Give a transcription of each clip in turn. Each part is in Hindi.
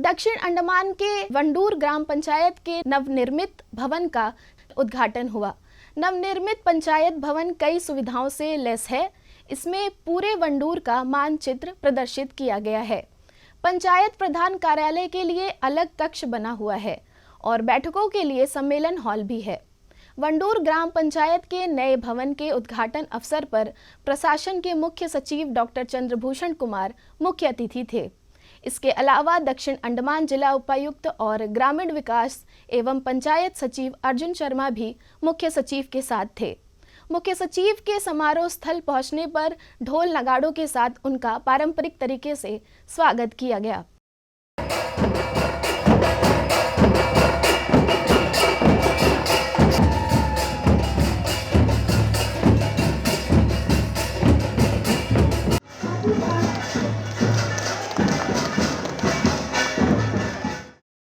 दक्षिण अंडमान के वंडूर ग्राम पंचायत के नवनिर्मित भवन का उद्घाटन हुआ। नवनिर्मित पंचायत भवन कई सुविधाओं से लैस है। इसमें पूरे वंडूर का मानचित्र प्रदर्शित किया गया है। पंचायत प्रधान कार्यालय के लिए अलग कक्ष बना हुआ है और बैठकों के लिए सम्मेलन हॉल भी है। वंडूर ग्राम पंचायत के नए भवन के उद्घाटन अवसर पर प्रशासन के मुख्य सचिव डॉक्टर चंद्रभूषण कुमार मुख्य अतिथि थे। इसके अलावा दक्षिण अंडमान जिला उपायुक्त और ग्रामीण विकास एवं पंचायत सचिव अर्जुन शर्मा भी मुख्य सचिव के साथ थे। मुख्य सचिव के समारोह स्थल पहुंचने पर ढोल नगाड़ों के साथ उनका पारंपरिक तरीके से स्वागत किया गया।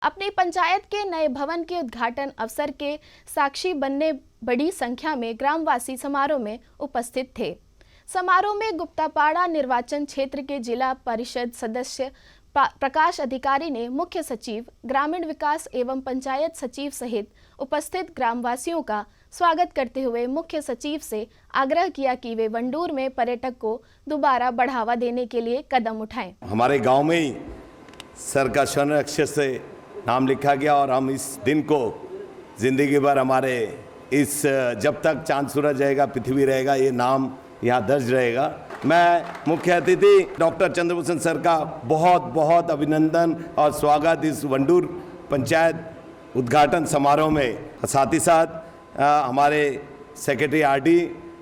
अपनी पंचायत के नए भवन के उद्घाटन अवसर के साक्षी बनने बड़ी संख्या में ग्रामवासी समारोह में उपस्थित थे। समारोह में गुप्तापाड़ा निर्वाचन क्षेत्र के जिला परिषद सदस्य प्रकाश अधिकारी ने मुख्य सचिव, ग्रामीण विकास एवं पंचायत सचिव सहित उपस्थित ग्रामवासियों का स्वागत करते हुए मुख्य सचिव से आग्रह किया कि वे वंडूर में पर्यटक को दोबारा बढ़ावा देने के लिए कदम उठाएं। हमारे गांव में ही सर का स्वर्ण अक्षर से नाम लिखा गया और हम इस दिन को जिंदगी भर हमारे इस जब तक चांद सूरज रहेगा, पृथ्वी रहेगा, ये नाम यहाँ दर्ज रहेगा। मैं मुख्य अतिथि डॉक्टर चंद्रभूषण सर का बहुत बहुत अभिनंदन और स्वागत इस वंडूर पंचायत उद्घाटन समारोह में। साथ ही साथ हमारे सेक्रेटरी आरडी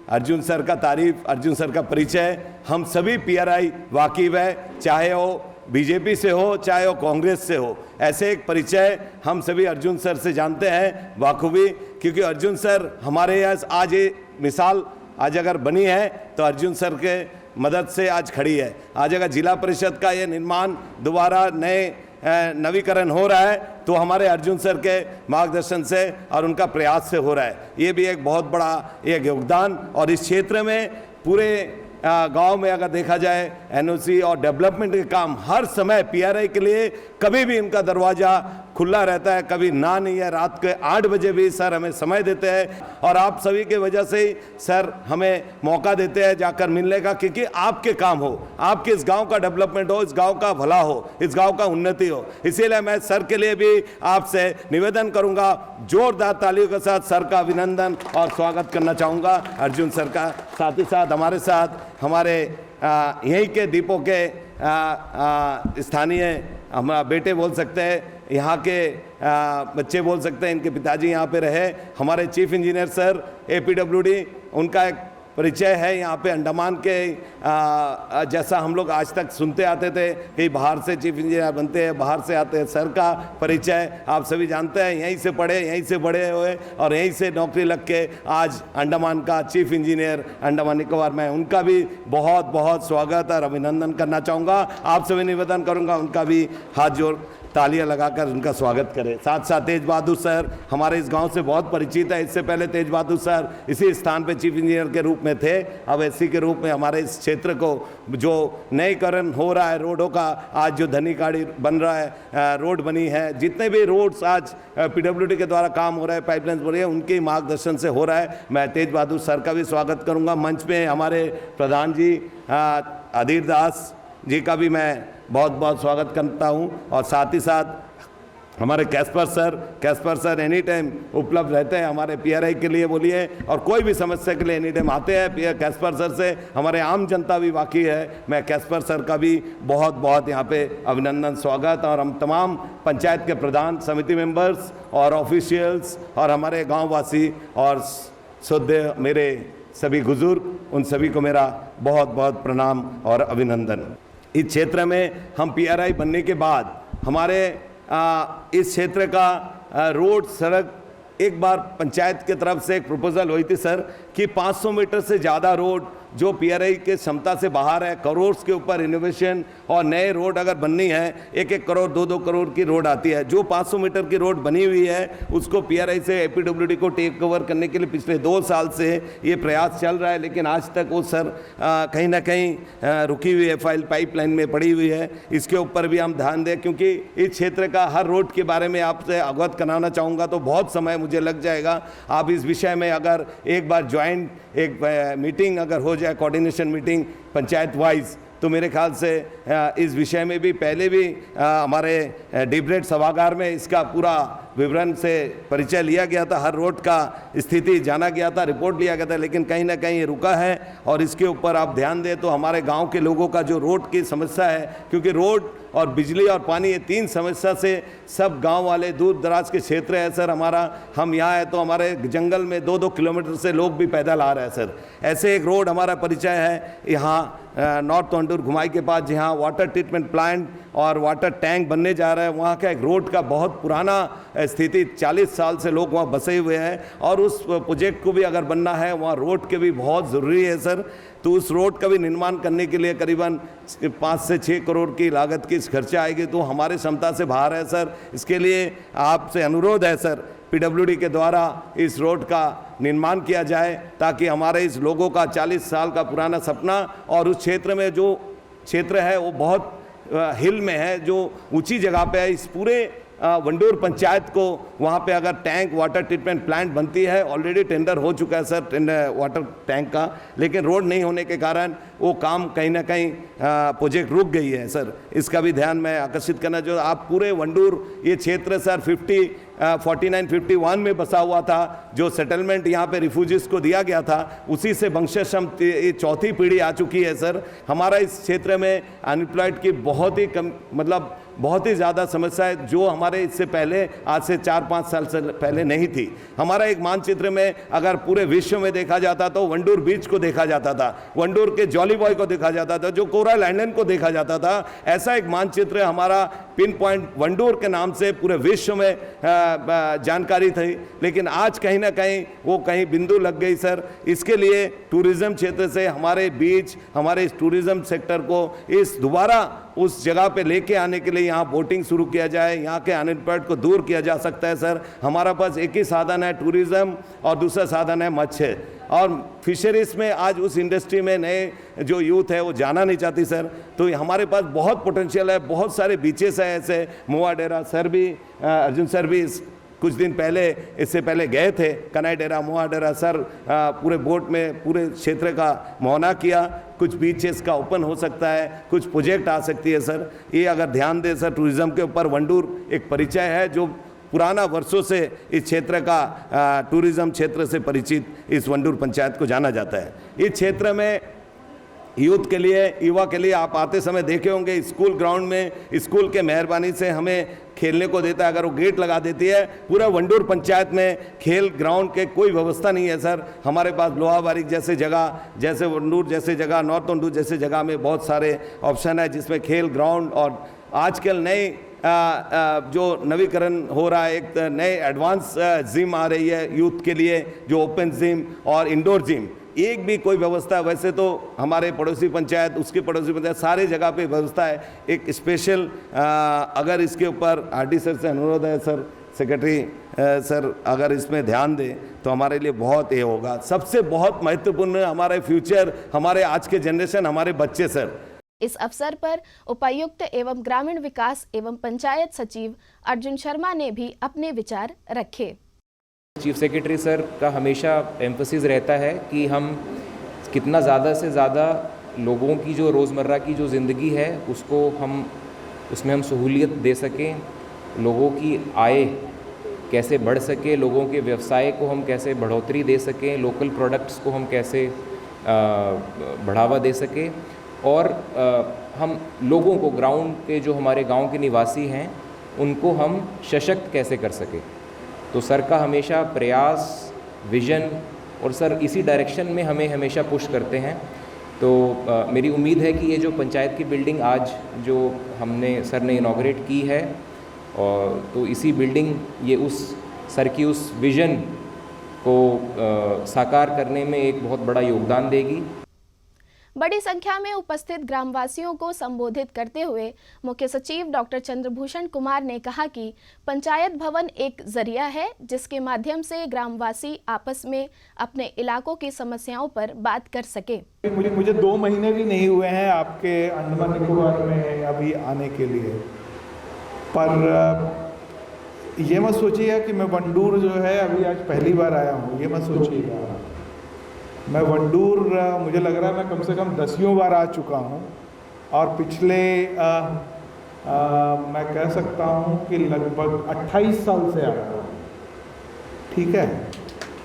अर्जुन सर का तारीफ, अर्जुन सर का परिचय हम सभी पीआरआई वाकिफ है, चाहे वो बीजेपी से हो चाहे वो कांग्रेस से हो। ऐसे एक परिचय हम सभी अर्जुन सर से जानते हैं वाकूबी, क्योंकि अर्जुन सर हमारे यहाँ आज ये मिसाल आज अगर बनी है तो अर्जुन सर के मदद से आज खड़ी है। आज अगर जिला परिषद का ये निर्माण दोबारा नए नवीकरण हो रहा है तो हमारे अर्जुन सर के मार्गदर्शन से और उनका प्रयास से हो रहा है। ये भी एक बहुत बड़ा एक योगदान। और इस क्षेत्र में पूरे गांव में अगर देखा जाए एनओसी और डेवलपमेंट के काम हर समय पीआरआई के लिए कभी भी इनका दरवाज़ा खुला रहता है, कभी ना नहीं है। रात के 8 बजे भी सर हमें समय देते हैं और आप सभी के वजह से ही सर हमें मौका देते हैं जाकर मिलने का, क्योंकि आपके काम हो, आपके इस गांव का डेवलपमेंट हो, इस गांव का भला हो, इस गांव का उन्नति हो। इसीलिए मैं सर के लिए भी आपसे निवेदन करूंगा, जोरदार तालियों के साथ सर का अभिनंदन और स्वागत करना चाहूँगा अर्जुन सर का। साथ ही साथ हमारे साथ हमारे यहीं के दीपों के स्थानीय हमारा बेटे बोल सकते हैं, यहाँ के बच्चे बोल सकते हैं, इनके पिताजी यहाँ पे रहे। हमारे चीफ इंजीनियर सर एपीडब्ल्यूडी, उनका एक परिचय है यहाँ पे अंडमान के जैसा हम लोग आज तक सुनते आते थे कि बाहर से चीफ इंजीनियर बनते हैं, बाहर से आते हैं। सर का परिचय आप सभी जानते हैं, यहीं से पढ़े, यहीं से बड़े हुए और यहीं से नौकरी लग के आज अंडमान का चीफ इंजीनियर अंडमान निकोबार में, उनका भी बहुत बहुत स्वागत और अभिनंदन करना चाहूँगा। आप सभी निवेदन करूँगा उनका भी हाथ जोड़ तालियां लगाकर उनका स्वागत करें। साथ साथ तेज बहादुर सर हमारे इस गांव से बहुत परिचित है। इससे पहले तेज बहादुर सर इसी स्थान पे चीफ इंजीनियर के रूप में थे, अब एससी के रूप में हमारे इस क्षेत्र को जो नवीकरण हो रहा है रोडों का, आज जो धनीकाड़ी बन रहा है, रोड बनी है, जितने भी रोड्स आज पीडब्ल्यूडी के द्वारा काम हो रहा है, पाइपलाइन हो रही है, उनके मार्गदर्शन से हो रहा है। मैं तेज बहादुर सर का भी स्वागत करूँगा। मंच में हमारे प्रधान जी अधीर दास जी का भी मैं बहुत बहुत स्वागत करता हूं। और साथ ही साथ हमारे कैस्पर सर एनी टाइम उपलब्ध रहते हैं हमारे पीआरआई के लिए बोलिए, और कोई भी समस्या के लिए एनी टाइम आते हैं। कैस्पर सर से हमारे आम जनता भी वाकिफ है। मैं कैस्पर सर का भी बहुत बहुत यहाँ पे अभिनंदन स्वागत। और हम तमाम पंचायत के प्रधान, समिति मेंबर्स और ऑफिशियल्स और हमारे गाँववासी और शुद्ध मेरे सभी बुजुर्ग, उन सभी को मेरा बहुत बहुत प्रणाम और अभिनंदन। इस क्षेत्र में हम पीआरआई बनने के बाद हमारे इस क्षेत्र का रोड सड़क, एक बार पंचायत की तरफ से एक प्रपोजल हुई थी सर कि 500 मीटर से ज़्यादा रोड जो पीआरआई के क्षमता से बाहर है। करोड़ के ऊपर इनोवेशन और नए रोड अगर बननी है, 1-1 करोड़ 2-2 करोड़ की रोड आती है। जो 500 मीटर की रोड बनी हुई है उसको पीआरआई से एपीडब्ल्यूडी को टेक ओवर करने के लिए पिछले 2 साल से ये प्रयास चल रहा है, लेकिन आज तक वो सर कहीं ना कहीं रुकी हुई है, फाइल पाइपलाइन में पड़ी हुई है। इसके ऊपर भी हम ध्यान दें, क्योंकि इस क्षेत्र का हर रोड के बारे में आपसे अवगत कराना चाहूँगा तो बहुत समय मुझे लग जाएगा। आप इस विषय में अगर एक बार ज्वाइंट एक मीटिंग अगर हो जाए, कोऑर्डिनेशन मीटिंग पंचायत वाइज, तो मेरे ख्याल से इस विषय में भी पहले भी हमारे डिबेट सभागार में इसका पूरा विवरण से परिचय लिया गया था, हर रोड का स्थिति जाना गया था, रिपोर्ट लिया गया था, लेकिन कहीं ना कहीं ये रुका है। और इसके ऊपर आप ध्यान दें तो हमारे गांव के लोगों का जो रोड की समस्या है, क्योंकि रोड और बिजली और पानी ये 3 समस्या से सब गांव वाले, दूर दराज के क्षेत्र है सर हमारा, हम यहाँ है तो हमारे जंगल में 2-2 किलोमीटर से लोग भी पैदल आ रहे हैं सर। ऐसे एक रोड हमारा परिचय है यहाँ नॉर्थ वंडूर घुमाई के पास, जहाँ वाटर ट्रीटमेंट प्लांट और वाटर टैंक बनने जा रहा है। वहाँ का एक रोड का बहुत पुराना स्थिति, 40 साल से लोग वहाँ बसे हुए हैं, और उस प्रोजेक्ट को भी अगर बनना है वहाँ रोड के भी बहुत ज़रूरी है सर। तो उस रोड का भी निर्माण करने के लिए करीबन 5 से 6 करोड़ की लागत की खर्चा आएगी, तो हमारे क्षमता से बाहर है सर। इसके लिए आपसे अनुरोध है सर, पीडब्ल्यूडी के द्वारा इस रोड का निर्माण किया जाए, ताकि हमारे इस लोगों का 40 साल का पुराना सपना, और उस क्षेत्र में जो क्षेत्र है वो बहुत हिल में है, जो ऊंची जगह पे है, इस पूरे वंडूर पंचायत को वहाँ पे अगर टैंक वाटर ट्रीटमेंट प्लांट बनती है, ऑलरेडी टेंडर हो चुका है सर वाटर टैंक का, लेकिन रोड नहीं होने के कारण वो काम कहीं ना कहीं प्रोजेक्ट रुक गई है सर। इसका भी ध्यान मैं आकर्षित करना जो आप पूरे वंडूर ये क्षेत्र सर 49-51 में बसा हुआ था, जो सेटलमेंट यहाँ पे रिफ्यूजीज को दिया गया था, उसी से वंशज हम ये 4थी पीढ़ी आ चुकी है सर। हमारा इस क्षेत्र में अनएम्प्लॉयड की बहुत ही कम, मतलब बहुत ही ज़्यादा समस्या है, जो हमारे इससे पहले आज से 4-5 साल से पहले नहीं थी। हमारा एक मानचित्र में अगर पूरे विश्व में देखा जाता तो वंडूर बीच को देखा जाता था, वंडूर के जॉली बॉय को देखा जाता था, जो कोरल आइलैंड को देखा जाता था। ऐसा एक मानचित्र हमारा पिन पॉइंट वंडूर के नाम से पूरे विश्व में जानकारी थी, लेकिन आज कहीं ना कहीं वो कहीं बिंदु लग गई सर। इसके लिए टूरिज्म क्षेत्र से हमारे बीच, हमारे इस टूरिज्म सेक्टर को इस दोबारा उस जगह पे लेके आने के लिए यहाँ बोटिंग शुरू किया जाए, यहाँ के अनएम्प्लॉयड को दूर किया जा सकता है सर। हमारा पास एक ही साधन है टूरिज्म, और दूसरा साधन है मत्स्य और फिशरीज में। आज उस इंडस्ट्री में नए जो यूथ है वो जाना नहीं चाहती सर, तो हमारे पास बहुत पोटेंशियल है, बहुत सारे बीचेस है ऐसे। मोआ डेरा सर भी, अर्जुन सर भी कुछ दिन पहले, इससे पहले गए थे कनाई डेरा, मोआ डेरा सर पूरे बोट में पूरे क्षेत्र का मुआयना किया। कुछ बीचेस का ओपन हो सकता है, कुछ प्रोजेक्ट आ सकती है सर। ये अगर ध्यान दें सर, टूरिज्म के ऊपर वंडूर एक परिचय है जो पुराना वर्षों से इस क्षेत्र का टूरिज्म क्षेत्र से परिचित इस वंडूर पंचायत को जाना जाता है। इस क्षेत्र में यूथ के लिए, युवा के लिए आप आते समय देखे होंगे स्कूल ग्राउंड में, स्कूल के मेहरबानी से हमें खेलने को देता है। अगर वो गेट लगा देती है, पूरा वंडूर पंचायत में खेल ग्राउंड के कोई व्यवस्था नहीं है सर। हमारे पास लोहाबारिक जैसे जगह, जैसे वंडूर जैसे जगह, नॉर्थ वंडूर जैसे जगह में बहुत सारे ऑप्शन है जिसमें खेल ग्राउंड, और आजकल नए जो नवीकरण हो रहा है, एक नए एडवांस जिम आ रही है यूथ के लिए, जो ओपन जिम और इंडोर जिम, एक भी कोई व्यवस्था, वैसे तो हमारे पड़ोसी पंचायत, उसके पड़ोसी पंचायत, सारे जगह पे व्यवस्था है। एक स्पेशल अगर इसके ऊपर आरडी सर से अनुरोध है सर, सेक्रेटरी सर अगर इसमें ध्यान दें तो हमारे लिए बहुत ये होगा। सबसे बहुत महत्वपूर्ण हमारे फ्यूचर, हमारे आज के जनरेशन, हमारे बच्चे सर। इस अवसर पर उपायुक्त एवं ग्रामीण विकास एवं पंचायत सचिव अर्जुन शर्मा ने भी अपने विचार रखे। चीफ सेक्रेटरी सर का हमेशा एम्फसिस रहता है कि हम कितना ज़्यादा से ज़्यादा लोगों की जो रोज़मर्रा की जो ज़िंदगी है उसको उसमें हम सहूलियत दे सकें, लोगों की आय कैसे बढ़ सके, लोगों के व्यवसाय को हम कैसे बढ़ोतरी दे सकें, लोकल प्रोडक्ट्स को हम कैसे बढ़ावा दे सकें, और हम लोगों को, ग्राउंड के जो हमारे गांव के निवासी हैं उनको हम सशक्त कैसे कर सकें। तो सर का हमेशा प्रयास, विज़न, और सर इसी डायरेक्शन में हमें हमेशा पुश करते हैं। तो मेरी उम्मीद है कि ये जो पंचायत की बिल्डिंग आज जो सर ने इनॉग्रेट की है, और तो इसी बिल्डिंग ये उस सर की उस विज़न को साकार करने में एक बहुत बड़ा योगदान देगी। बड़ी संख्या में उपस्थित ग्रामवासियों को संबोधित करते हुए मुख्य सचिव डॉक्टर चंद्रभूषण कुमार ने कहा कि पंचायत भवन एक जरिया है जिसके माध्यम से ग्रामवासी आपस में अपने इलाकों की समस्याओं पर बात कर सके। मुझे 2 महीने भी नहीं हुए हैं आपके अंडमान निकोबार में अभी आने के लिए, पर ये मत सोचिएगा कि मैं वंडूर जो है अभी आज पहली बार आया हूँ, ये मत सोचिएगा। मैं वंडूर मुझे लग रहा है मैं कम से कम 10वीं बार आ चुका हूँ और पिछले मैं कह सकता हूँ कि लगभग 28 साल से आ रहा हूँ। ठीक है,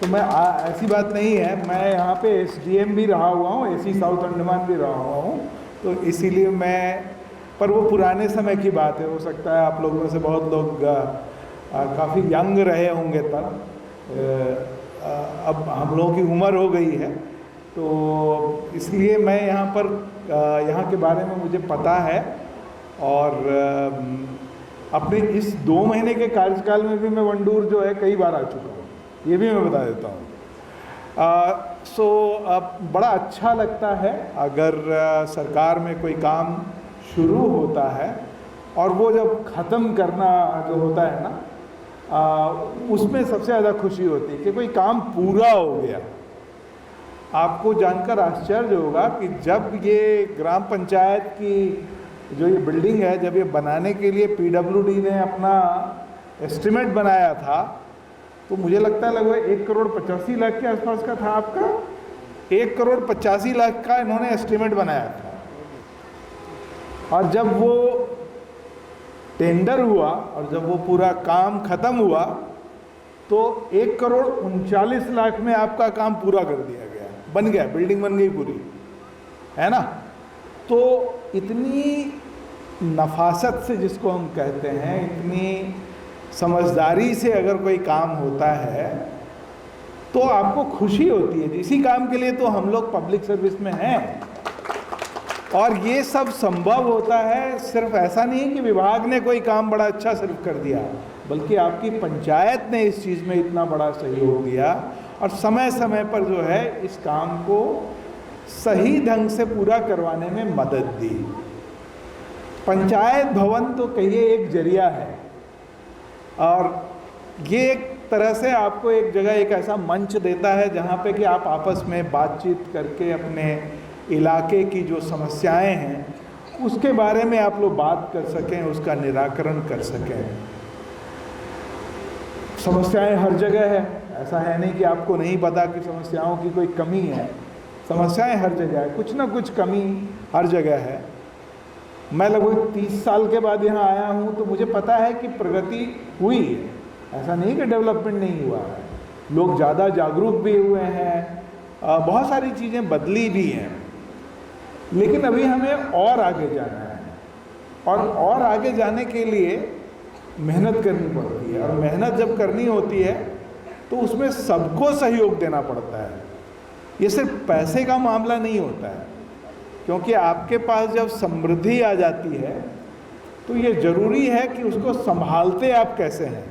तो मैं ऐसी बात नहीं है, मैं यहाँ पे SDM भी रहा हुआ हूँ, AC साउथ अंडमान भी रहा हुआ हूँ, तो इसीलिए मैं, पर वो पुराने समय की बात है। हो सकता है आप लोगों में से बहुत लोग काफ़ी यंग रहे होंगे तब, अब हम लोगों की उम्र हो गई है, तो इसलिए मैं यहाँ पर यहाँ के बारे में मुझे पता है। और अपने इस 2 महीने के कार्यकाल में भी मैं वंडूर जो है कई बार आ चुका हूँ, ये भी मैं बता देता हूँ। बड़ा अच्छा लगता है अगर सरकार में कोई काम शुरू होता है और वो जब ख़त्म करना जो होता है ना, उसमें सबसे ज़्यादा खुशी होती है कि कोई काम पूरा हो गया। आपको जानकर आश्चर्य होगा कि जब ये ग्राम पंचायत की जो ये बिल्डिंग है, जब ये बनाने के लिए PWD ने अपना एस्टिमेट बनाया था, तो मुझे लगता है लगभग 1,85,00,000 के आसपास का था आपका, 1,85,00,000 का इन्होंने एस्टिमेट बनाया था। और जब वो टेंडर हुआ और जब वो पूरा काम ख़त्म हुआ तो 1,39,00,000 में आपका काम पूरा कर दिया गया, बन गया, बिल्डिंग बन गई पूरी, है ना। तो इतनी नफासत से, जिसको हम कहते हैं, इतनी समझदारी से अगर कोई काम होता है तो आपको खुशी होती है। इसी काम के लिए तो हम लोग पब्लिक सर्विस में हैं। और ये सब संभव होता है, सिर्फ ऐसा नहीं है कि विभाग ने कोई काम बड़ा अच्छा सिर्फ कर दिया, बल्कि आपकी पंचायत ने इस चीज़ में इतना बड़ा सहयोग दिया और समय समय पर जो है इस काम को सही ढंग से पूरा करवाने में मदद दी। पंचायत भवन तो कहिए एक जरिया है, और ये एक तरह से आपको एक जगह, एक ऐसा मंच देता है जहाँ पे कि आप आपस में बातचीत करके अपने इलाके की जो समस्याएं हैं उसके बारे में आप लोग बात कर सकें, उसका निराकरण कर सकें। समस्याएं हर जगह है, ऐसा है नहीं कि आपको नहीं पता कि समस्याओं की कोई कमी है। समस्याएं हर जगह है, कुछ ना कुछ कमी हर जगह है। मैं लगभग 30 साल के बाद यहाँ आया हूँ तो मुझे पता है कि प्रगति हुई है, ऐसा नहीं कि डेवलपमेंट नहीं हुआ है। लोग ज़्यादा जागरूक भी हुए हैं, बहुत सारी चीज़ें बदली भी हैं, लेकिन अभी हमें और आगे जाना है। और आगे जाने के लिए मेहनत करनी पड़ती है, और मेहनत जब करनी होती है तो उसमें सबको सहयोग देना पड़ता है। ये सिर्फ पैसे का मामला नहीं होता है, क्योंकि आपके पास जब समृद्धि आ जाती है तो ये ज़रूरी है कि उसको संभालते आप कैसे हैं।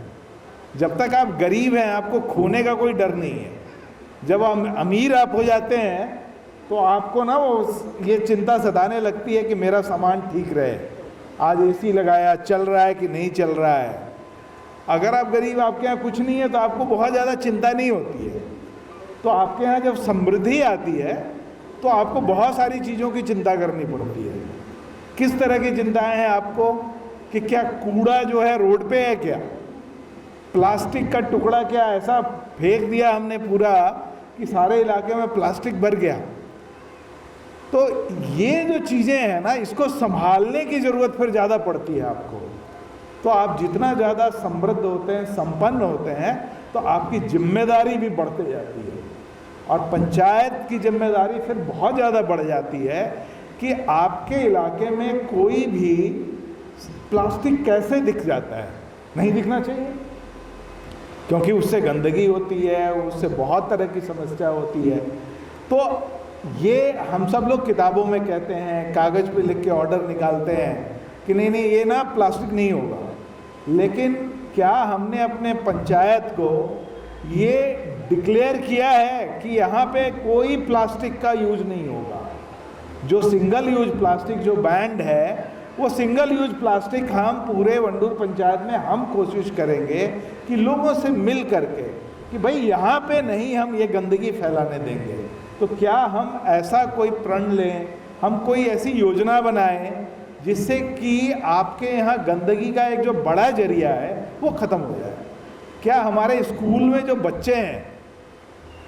जब तक आप गरीब हैं आपको खोने का कोई डर नहीं है। जब अमीर आप हो जाते हैं तो आपको ना वो ये चिंता सताने लगती है कि मेरा सामान ठीक रहे, आज AC लगाया, चल रहा है कि नहीं चल रहा है। अगर आप गरीब, आपके यहाँ कुछ नहीं है, तो आपको बहुत ज़्यादा चिंता नहीं होती है। तो आपके यहाँ जब समृद्धि आती है तो आपको बहुत सारी चीज़ों की चिंता करनी पड़ती है। किस तरह की चिंताएं हैं आपको कि क्या कूड़ा जो है रोड पे है, क्या प्लास्टिक का टुकड़ा क्या ऐसा फेंक दिया हमने पूरा कि सारे इलाके में प्लास्टिक भर गया। तो ये जो चीज़ें हैं ना, इसको संभालने की ज़रूरत फिर ज़्यादा पड़ती है आपको। तो आप जितना ज़्यादा समृद्ध होते हैं, संपन्न होते हैं, तो आपकी जिम्मेदारी भी बढ़ते जाती है। और पंचायत की जिम्मेदारी फिर बहुत ज़्यादा बढ़ जाती है कि आपके इलाके में कोई भी प्लास्टिक कैसे दिख जाता है, नहीं दिखना चाहिए, क्योंकि उससे गंदगी होती है, उससे बहुत तरह की समस्या होती है। तो ये हम सब लोग किताबों में कहते हैं, कागज़ पे लिख के ऑर्डर निकालते हैं कि नहीं नहीं ये ना प्लास्टिक नहीं होगा, लेकिन क्या हमने अपने पंचायत को ये डिक्लेयर किया है कि यहाँ पे कोई प्लास्टिक का यूज़ नहीं होगा? जो सिंगल यूज प्लास्टिक जो बैंड है, वो सिंगल यूज प्लास्टिक हम पूरे वंडूर पंचायत में हम कोशिश करेंगे कि लोगों से मिल करके कि भाई यहाँ पे नहीं हम ये गंदगी फैलाने देंगे। तो क्या हम ऐसा कोई प्रण लें, हम कोई ऐसी योजना बनाएं जिससे कि आपके यहाँ गंदगी का एक जो बड़ा जरिया है वो ख़त्म हो जाए। क्या हमारे स्कूल में जो बच्चे हैं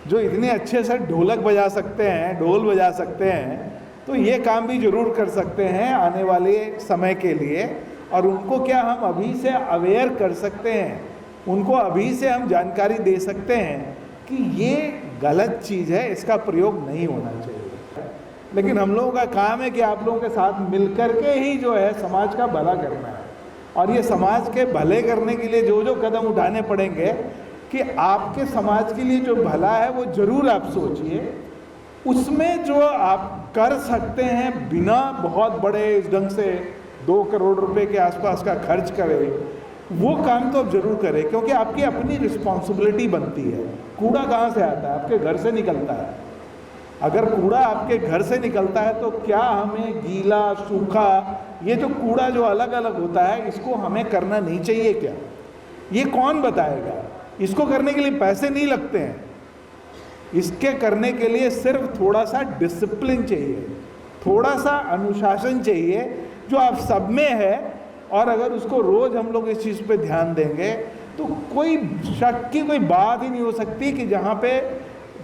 जो इतने अच्छे से ढोलक बजा सकते हैं, ढोल बजा सकते हैं, तो ये काम भी ज़रूर कर सकते हैं आने वाले समय के लिए। और उनको क्या हम अभी से अवेयर कर सकते हैं, उनको अभी से हम जानकारी दे सकते हैं कि ये गलत चीज़ है, इसका प्रयोग नहीं होना चाहिए। लेकिन हम लोगों का काम है कि आप लोगों के साथ मिलकर के ही जो है समाज का भला करना है। और ये समाज के भले करने के लिए जो जो कदम उठाने पड़ेंगे कि आपके समाज के लिए जो भला है वो ज़रूर आप सोचिए। उसमें जो आप कर सकते हैं बिना बहुत बड़े इस ढंग से 2 करोड़ रुपए के आसपास का खर्च करें, वो काम तो आप जरूर करें, क्योंकि आपकी अपनी रिस्पॉन्सिबिलिटी बनती है। कूड़ा कहाँ से आता है? आपके घर से निकलता है। अगर कूड़ा आपके घर से निकलता है तो क्या हमें गीला सूखा ये जो कूड़ा जो अलग अलग होता है इसको हमें करना नहीं चाहिए क्या? ये कौन बताएगा? इसको करने के लिए पैसे नहीं लगते हैं। इसके करने के लिए सिर्फ थोड़ा सा डिसिप्लिन चाहिए, थोड़ा सा अनुशासन चाहिए जो आप सब में है। और अगर उसको रोज़ हम लोग इस चीज़ पे ध्यान देंगे तो कोई शक की कोई बात ही नहीं हो सकती कि जहाँ पे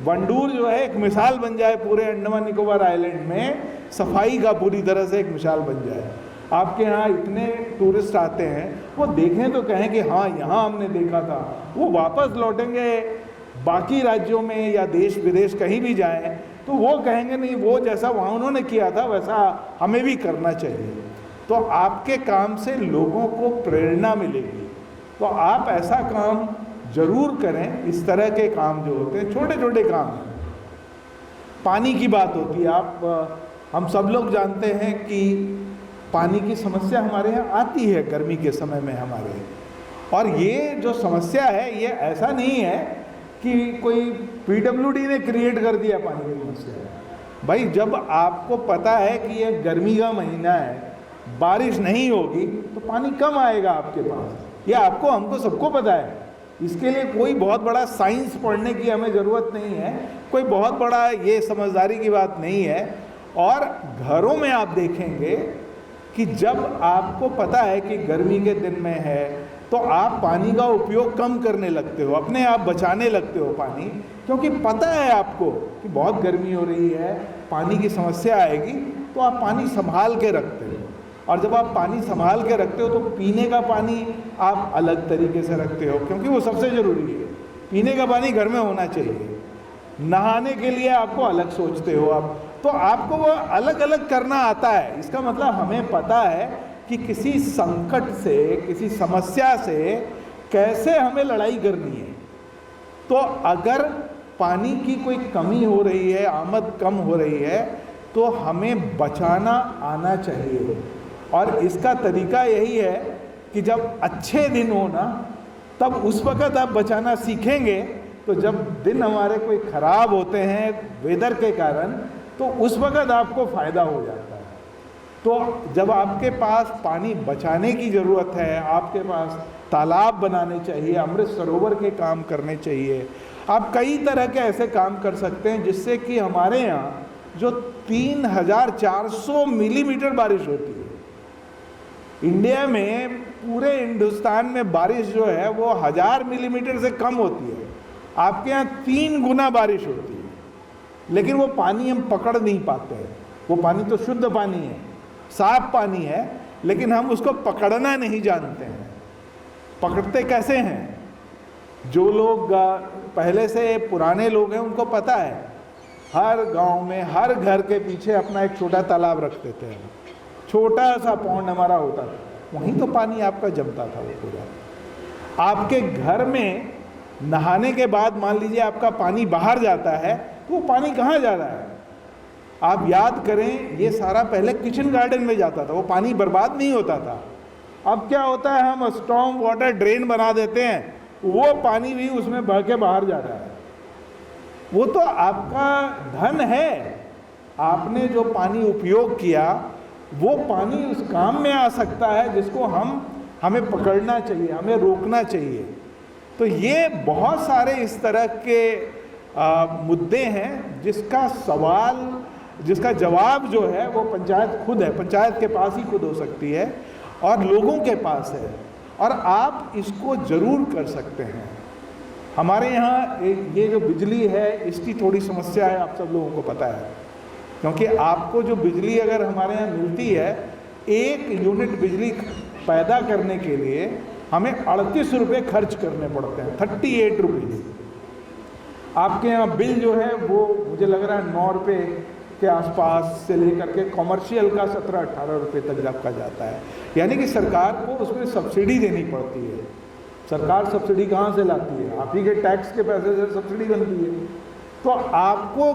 वंडूर जो है एक मिसाल बन जाए पूरे अंडमान निकोबार आइलैंड में, सफाई का पूरी तरह से एक मिसाल बन जाए। आपके यहाँ इतने टूरिस्ट आते हैं, वो देखें तो कहें कि हाँ यहाँ हमने देखा था, वो वापस लौटेंगे बाकी राज्यों में या देश विदेश कहीं भी जाएं तो वो कहेंगे नहीं वो जैसा वहाँ उन्होंने किया था वैसा हमें भी करना चाहिए। तो आपके काम से लोगों को प्रेरणा मिलेगी। तो आप ऐसा काम जरूर करें। इस तरह के काम जो होते हैं छोटे छोटे काम हैं। पानी की बात होती है, हम सब लोग जानते हैं कि पानी की समस्या हमारे यहाँ आती है गर्मी के समय में हमारे। और ये जो समस्या है ये ऐसा नहीं है कि कोई PWD ने क्रिएट कर दिया पानी की समस्या। भाई जब आपको पता है कि ये गर्मी का महीना है, बारिश नहीं होगी तो पानी कम आएगा आपके पास, ये आपको हमको सबको पता है। इसके लिए कोई बहुत बड़ा साइंस पढ़ने की हमें ज़रूरत नहीं है, कोई बहुत बड़ा ये समझदारी की बात नहीं है। और घरों में आप देखेंगे कि जब आपको पता है कि गर्मी के दिन में है तो आप पानी का उपयोग कम करने लगते हो, अपने आप बचाने लगते हो पानी, क्योंकि पता है आपको कि बहुत गर्मी हो रही है, पानी की समस्या आएगी, तो आप पानी संभाल के रखते हो। और जब आप पानी संभाल के रखते हो तो पीने का पानी आप अलग तरीके से रखते हो, क्योंकि वो सबसे ज़रूरी है। पीने का पानी घर में होना चाहिए। नहाने के लिए आपको अलग सोचते हो आप, तो आपको वो अलग अलग करना आता है। इसका मतलब हमें पता है कि किसी संकट से, किसी समस्या से कैसे हमें लड़ाई करनी है। तो अगर पानी की कोई कमी हो रही है, आमद कम हो रही है, तो हमें बचाना आना चाहिए। और इसका तरीका यही है कि जब अच्छे दिन हो ना, तब उस वक़्त आप बचाना सीखेंगे। तो जब दिन हमारे कोई ख़राब होते हैं वेदर के कारण, तो उस वक़्त आपको फ़ायदा हो जाता है। तो जब आपके पास पानी बचाने की ज़रूरत है, आपके पास तालाब बनाने चाहिए, अमृत सरोवर के काम करने चाहिए। आप कई तरह के ऐसे काम कर सकते हैं जिससे कि हमारे यहाँ जो 3400 मिलीमीटर बारिश होती है, इंडिया में पूरे हिंदुस्तान में बारिश जो है वो 1000 मिलीमीटर से कम होती है। आपके यहाँ 3 गुना बारिश होती है, लेकिन वो पानी हम पकड़ नहीं पाते हैं। वो पानी तो शुद्ध पानी है, साफ पानी है, लेकिन हम उसको पकड़ना नहीं जानते हैं। पकड़ते कैसे हैं? जो लोग पहले से पुराने लोग हैं उनको पता है, हर गांव में हर घर के पीछे अपना एक छोटा तालाब रख देते हैं। छोटा सा पौंड हमारा होता था, वहीं तो पानी आपका जमता था वो पूरा। आपके घर में नहाने के बाद मान लीजिए आपका पानी बाहर जाता है, तो वो पानी कहाँ जा रहा है? आप याद करें, ये सारा पहले किचन गार्डन में जाता था, वो पानी बर्बाद नहीं होता था। अब क्या होता है, हम स्टॉर्म वाटर ड्रेन बना देते हैं, वो पानी भी उसमें बह के बाहर जा रहा है। वो तो आपका धन है, आपने जो पानी उपयोग किया वो पानी उस काम में आ सकता है जिसको हमें पकड़ना चाहिए, हमें रोकना चाहिए। तो ये बहुत सारे इस तरह के मुद्दे हैं जिसका जवाब जो है वो पंचायत खुद है, पंचायत के पास ही खुद हो सकती है और लोगों के पास है, और आप इसको ज़रूर कर सकते हैं। हमारे यहाँ ये जो बिजली है इसकी थोड़ी समस्या है, आप सब लोगों को पता है, क्योंकि आपको जो बिजली अगर हमारे यहाँ मिलती है, 1 यूनिट बिजली पैदा करने के लिए हमें 38 रुपये खर्च करने पड़ते हैं, 38 रुपीज़। आपके यहाँ बिल जो है वो मुझे लग रहा है 9 रुपये के आसपास से लेकर के कॉमर्शियल का 17-18 रुपये तक आपका जाता है। यानी कि सरकार को उसमें सब्सिडी देनी पड़ती है। सरकार सब्सिडी कहाँ से लाती है? आप ही के टैक्स के पैसे से सब्सिडी बनती है। तो आपको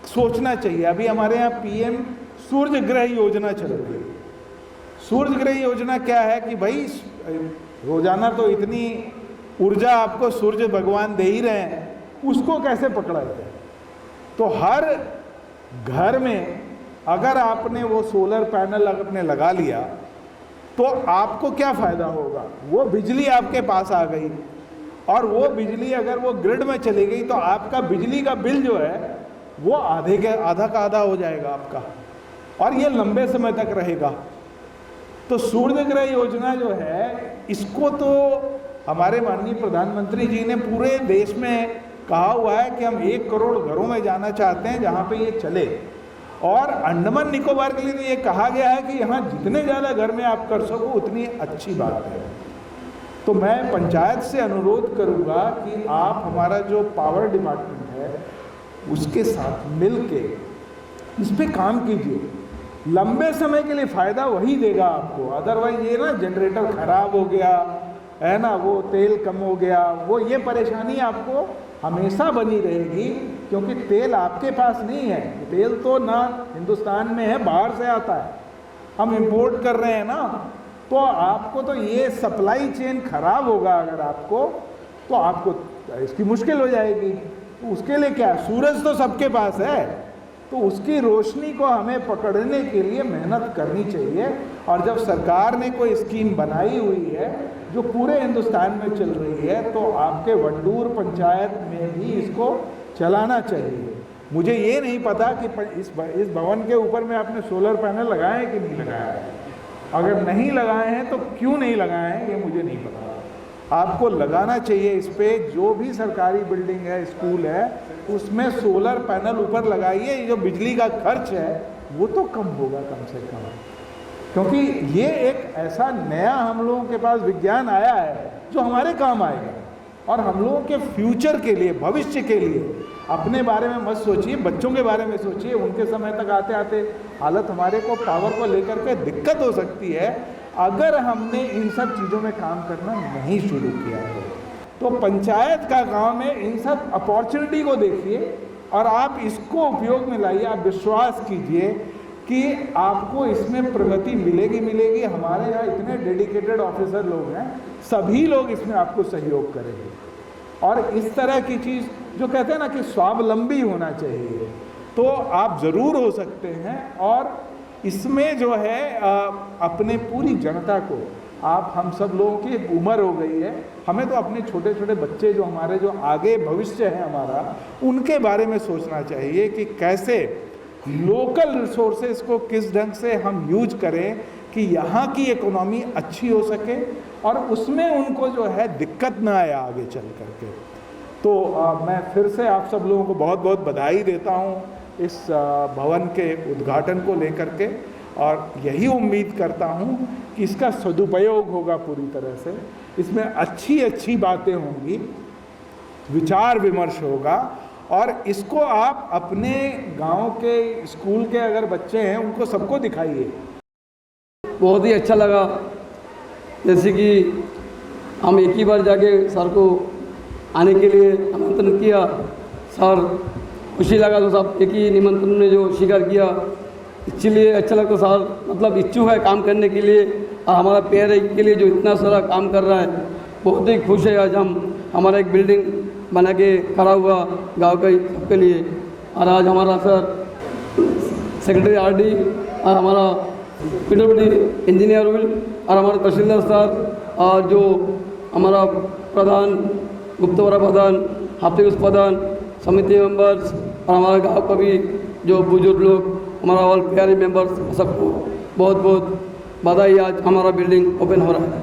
सोचना चाहिए। अभी हमारे यहाँ PM सूर्य ग्रह योजना चल रही है। सूर्य ग्रह योजना क्या है कि भाई रोजाना तो इतनी ऊर्जा आपको सूर्य भगवान दे ही रहे हैं, उसको कैसे पकड़ा जाए? तो हर घर में अगर आपने वो सोलर पैनल आपने लगा लिया तो आपको क्या फ़ायदा होगा? वो बिजली आपके पास आ गई, और वो बिजली अगर वो ग्रिड में चली गई तो आपका बिजली का बिल जो है वो आधा का आधा हो जाएगा आपका, और ये लंबे समय तक रहेगा। तो सूर्य ग्रह योजना जो है, इसको तो हमारे माननीय प्रधानमंत्री जी ने पूरे देश में कहा हुआ है कि हम 1 करोड़ घरों में जाना चाहते हैं जहाँ पे ये चले, और अंडमान निकोबार के लिए तो ये कहा गया है कि यहाँ जितने ज़्यादा घर में आप कर सको उतनी अच्छी बात है। तो मैं पंचायत से अनुरोध करूँगा कि आप हमारा जो पावर डिपार्टमेंट है उसके साथ मिल के इस पर काम कीजिए। लंबे समय के लिए फ़ायदा वही देगा आपको। अदरवाइज ये ना जनरेटर ख़राब हो गया है ना, वो तेल कम हो गया, वो ये परेशानी आपको हमेशा बनी रहेगी, क्योंकि तेल आपके पास नहीं है। तेल तो ना हिंदुस्तान में है, बाहर से आता है, हम इंपोर्ट कर रहे हैं ना। तो आपको तो ये सप्लाई चेन खराब होगा अगर आपको, तो आपको इसकी मुश्किल हो जाएगी। तो उसके लिए क्या, सूरज तो सबके पास है, तो उसकी रोशनी को हमें पकड़ने के लिए मेहनत करनी चाहिए। और जब सरकार ने कोई स्कीम बनाई हुई है जो पूरे हिंदुस्तान में चल रही है, तो आपके वंडूर पंचायत में भी इसको चलाना चाहिए। मुझे ये नहीं पता कि इस भवन के ऊपर में आपने सोलर पैनल लगाए हैं कि नहीं लगाया है। अगर नहीं लगाए हैं तो क्यों नहीं लगाए हैं ये मुझे नहीं पता। आपको लगाना चाहिए इस पर। जो भी सरकारी बिल्डिंग है, स्कूल है, उसमें सोलर पैनल ऊपर लगाइए। जो बिजली का खर्च है वो तो कम होगा कम से कम, क्योंकि ये एक ऐसा नया हम लोगों के पास विज्ञान आया है जो हमारे काम आएगा, और हम लोगों के फ्यूचर के लिए, भविष्य के लिए। अपने बारे में मत सोचिए, बच्चों के बारे में सोचिए। उनके समय तक आते आते हालत हमारे को पावर को लेकर के दिक्कत हो सकती है अगर हमने इन सब चीज़ों में काम करना नहीं शुरू किया है। तो पंचायत का काम है, इन सब अपॉर्चुनिटी को देखिए और आप इसको उपयोग में लाइए। आप विश्वास कीजिए कि आपको इसमें प्रगति मिलेगी। हमारे यहाँ इतने डेडिकेटेड ऑफिसर लोग हैं, सभी लोग इसमें आपको सहयोग करेंगे। और इस तरह की चीज़ जो कहते हैं ना कि स्वावलंबी होना चाहिए, तो आप ज़रूर हो सकते हैं। और इसमें जो है अपने पूरी जनता को, आप हम सब लोगों की एक उम्र हो गई है, हमें तो अपने छोटे छोटे बच्चे जो हमारे जो आगे भविष्य है हमारा, उनके बारे में सोचना चाहिए कि कैसे लोकल रिसोर्सेज को किस ढंग से हम यूज करें कि यहाँ की इकोनॉमी अच्छी हो सके और उसमें उनको जो है दिक्कत ना आए आगे चल करके। तो मैं फिर से आप सब लोगों को बहुत बहुत बधाई देता हूँ इस भवन के उद्घाटन को लेकर के, और यही उम्मीद करता हूँ कि इसका सदुपयोग होगा पूरी तरह से। इसमें अच्छी अच्छी बातें होंगी, विचार विमर्श होगा, और इसको आप अपने गांव के स्कूल के अगर बच्चे हैं उनको सबको दिखाइए। बहुत ही अच्छा लगा, जैसे कि हम एक ही बार जाके सर को आने के लिए आमंत्रण किया, सर खुशी लगा तो सब एक ही निमंत्रण ने जो स्वीकार किया, इसलिए अच्छा लगता। सर मतलब इच्छुक है काम करने के लिए, और हमारा पेड़ के लिए जो इतना सारा काम कर रहा है, बहुत ही खुश है। आज हम हमारा एक बिल्डिंग बना के खड़ा हुआ गांव के सबके लिए, और आज हमारा सर सेक्रेटरी आरडी और हमारा पीडब्ल्यूडी इंजीनियर विल और हमारे तहसीलदार सर और जो हमारा प्रधान गुप्तवारा प्रधान हाफिज प्रधान समिति मेंबर्स और हमारे गांव का भी जो बुजुर्ग लोग हमारा ऑल प्यारे मेंबर्स सबको बहुत बहुत बधाई। आज हमारा बिल्डिंग ओपन हो रहा है।